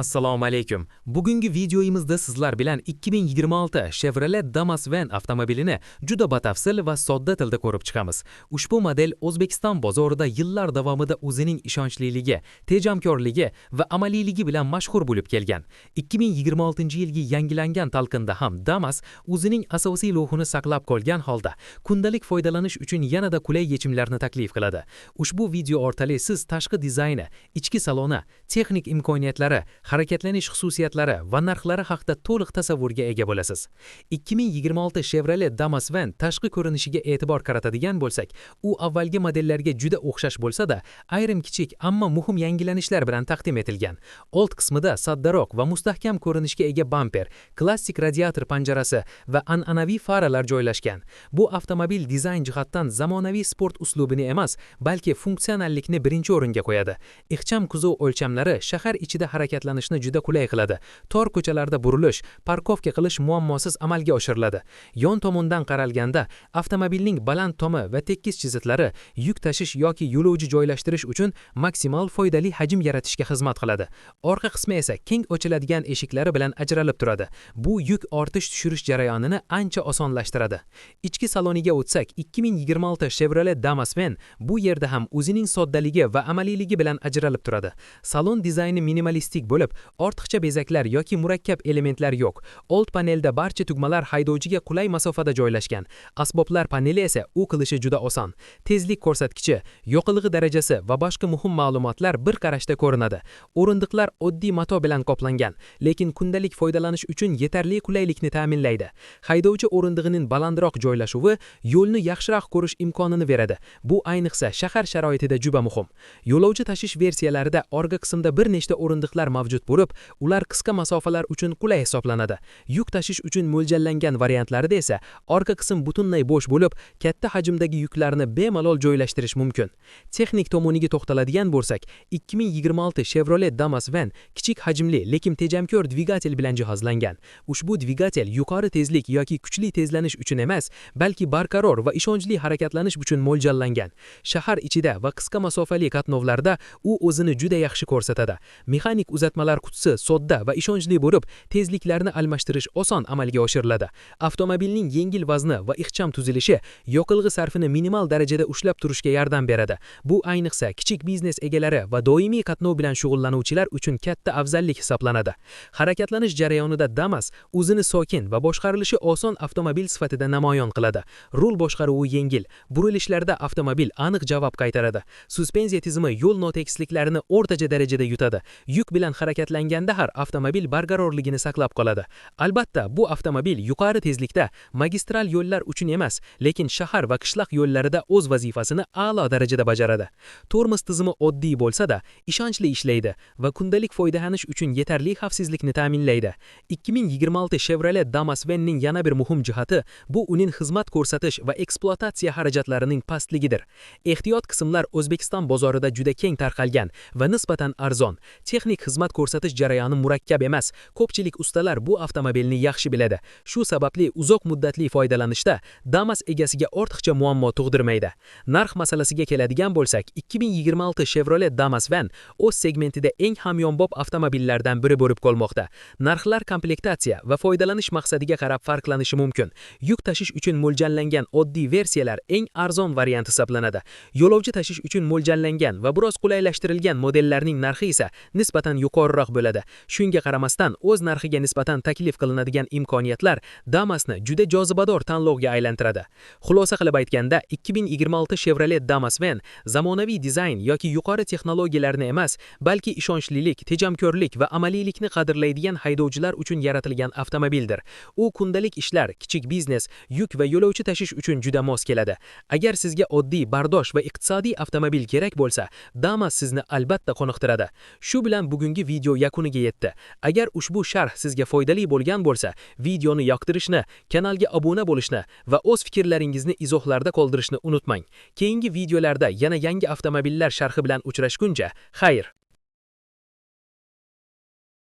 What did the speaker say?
Assalomu alaykum. Bugungi videoyimizda sizlar bilan 2026 Chevrolet Damas Van avtomobilini juda batafsil va sodda tilda ko'rib chiqamiz. Ushbu model O'zbekiston bozorida yillar davomida o'zining ishonchliligi, tejamkorligi va amaliyligi bilan mashhur bo'lib kelgan. 2026-yilgi yangilangan talqinda ham Damas o'zining asosiy ruhini saqlab qolgan holda kundalik foydalanish uchun yanada qulay yechimlarni taklif qiladi. Ushbu video orqali siz tashqi dizayni, ichki saloni, texnik imkoniyatlari, harakatlanish xususiyatlari va narxlari haqida to'liq tasavvurga ega bo'lasiz. 2026 Chevrolet Damas Van tashqi ko'rinishiga e'tibor qaratadigan bo'lsak, u avvalgi modellarga juda o'xshash bo'lsa-da, ayrim kichik ammo muhim yangilanishlar bilan taqdim etilgan. Old qismida soddaroq va mustahkam ko'rinishga ega bamper, klassik radiator panjarasi va an'anaviy faralar joylashgan. Bu avtomobil dizayn jihatdan zamonaviy sport uslubini emas, balki funksionallikni birinchi o'ringa qo'yadi. Ixcham kuzov o'lchamlari shahar ichida harakatlanishni juda qulay qiladi. Tor ko'chalarda burilish, parkovka qilish muammosiz amalga oshiriladi. Yon tomondan qaralganda, avtomobilning baland tomi va tekis chiziqlari yuk tashish yoki yo'lovchi joylashtirish uchun maksimal foydali hajm yaratishga xizmat qiladi. Orqa qismi esa keng ochiladigan eshiklari bilan ajralib turadi. Bu yuk ortish-tushirish jarayonini ancha osonlashtiradi. Ichki saloniga o'tsak, 2026 Chevrolet Damas Van bu yerda ham o'zining soddaligi va amaliyligi bilan ajralib turadi. Salon dizayni minimalistik bo'lib, ortiqcha bezaklar yoki murakkab elementlar yo'q. Old panelda barcha tugmalar haydovchiga qulay masofada joylashgan. Asboblar paneli esa u qilishi juda oson. Tezlik ko'rsatkichi, yoqilg'i darajasi va boshqa muhim ma'lumotlar bir qarashda ko'rinadi. O'rindiqlar oddiy mato bilan qoplangan, lekin kundalik foydalanish uchun yetarli qulaylikni ta'minlaydi. Haydovchi o'rindig'ining balandroq joylashuvi yo'lni yaxshiroq ko'rish imkonini beradi. Bu ayniqsa shahar sharoitida juda muhim. Yo'lovchi tashish versiyalarida orqa qismda bir nechta o'rindiqlar mavjud bo'lib, ular qisqa masofalar uchun qulay hisoblanadi. Yuk tashish uchun mo'ljallangan variantlarida esa orqa qism butunlay bo'sh bo'lib, katta hajmdagi yuklarni bemalol joylashtirish mumkin. Texnik tomoniga to'xtaladigan bo'lsak, 2026 Chevrolet Damas Van kichik hajmli, lekin tejamkor dvigatel bilan jihozlangan. Ushbu dvigatel yuqori tezlik yoki kuchli tezlanish uchun emas, balki barqaror va ishonchli harakatlanish uchun mo'ljallangan. Shahar ichida va qisqa masofali qatnovlarda u o'zini juda yaxshi ko'rsatadi. Mexanik uzatmalar qutisi sodda va ishonchli bo'lib, tezliklarni almashtirish oson amalga oshiriladi. Avtomobilning yengil vazni va ixcham tuzilishi yoqilg'i sarfini minimal darajada ushlab turishga yordam beradi. Bu ayniqsa kichik biznes egalari va doimiy qatnov bilan shug'ullanuvchilar uchun katta afzallik hisoblanadi. Harakatlanish jarayonida Damas o'zini sokin va boshqarilishi oson avtomobil sifatida namoyon qiladi. Rul boshqaruvi yengil, burilishlarda avtomobil aniq javob qaytaradi. Suspenziya tizimi yo'l notekisliklarini o'rtacha darajada yutadi. Yuk bilan harakatlanganda har avtomobil barqarorligini saqlab qoladi. Albatta, bu avtomobil yuqori tezlikda magistral yo'llar uchun emas, lekin shahar va qishloq yo'llarida o'z vazifasini a'lo darajada bajaradi. Tormoz tizimi oddiy bo'lsa-da, ishonchli ishlaydi va kundalik foydalanish uchun yetarli xavfsizlikni ta'minlaydi. 2026 Chevrolet Damas Van'ning yana bir muhim jihati bu uning xizmat ko'rsatish va ekspluatatsiya xarajatlarining pastligidir. Ehtiyot qismlar O'zbekiston bozorida juda keng tarqalgan va nisbatan arzon. Texnik xizmat ko'rsatish jarayoni murakkab emas. Ko'pchilik ustalar bu avtomobilni yaxshi biladi. Shu sababli uzoq muddatli foydalanishda Damas egasiga ortiqcha muammo tug'dirmaydi. Narx masalasiga keladigan bo'lsak, 2026 Chevrolet Damas Van o'z segmentida eng hamyonbop avtomobillardan biri bo'lib qolmoqda. Narxlar komplektatsiya va foydalanish maqsadiga qarab farqlanishi mumkin. Yuk tashish uchun mo'ljallangan oddiy versiyalar eng arzon variant hisoblanadi. Yo'lovchi tashish uchun mo'ljallangan va biroz qulaylashtirilgan modellarning narxi esa nisbatan yuqoriroq bo'ladi. Shunga qaramasdan, o'z narxiga nisbatan taklif qilinadigan imkoniyatlar Damasni juda jozibador tanlovga aylantiradi. Xulosa qilib aytganda, 2026 Chevrolet Damas Van zamonaviy dizayn yoki yuqori texnologiyalarni emas, balki ishonchlilik, tejamkorlik va amaliylikni qadrlaydigan haydovchilar uchun yaratilgan avtomobildir. U kundalik ishlar, kichik biznes, yuk va yo'lovchi tashish uchun juda mos keladi. Agar sizga oddiy, bardosh va iqtisodiy avtomobil kerak bo'lsa, Damas sizni albatta qoniqtiradi. Shu bilan bugungi video yakuniga yetdi. Agar ushbu sharh sizga foydali bo'lgan bo'lsa, videoni yoqtirishni, kanalga obuna bo'lishni va o'z fikrlaringizni izohlarda qoldirishni unutmang. Keyingi videolarda yana yangi avtomobillar sharhi bilan uchrashguncha, xayr!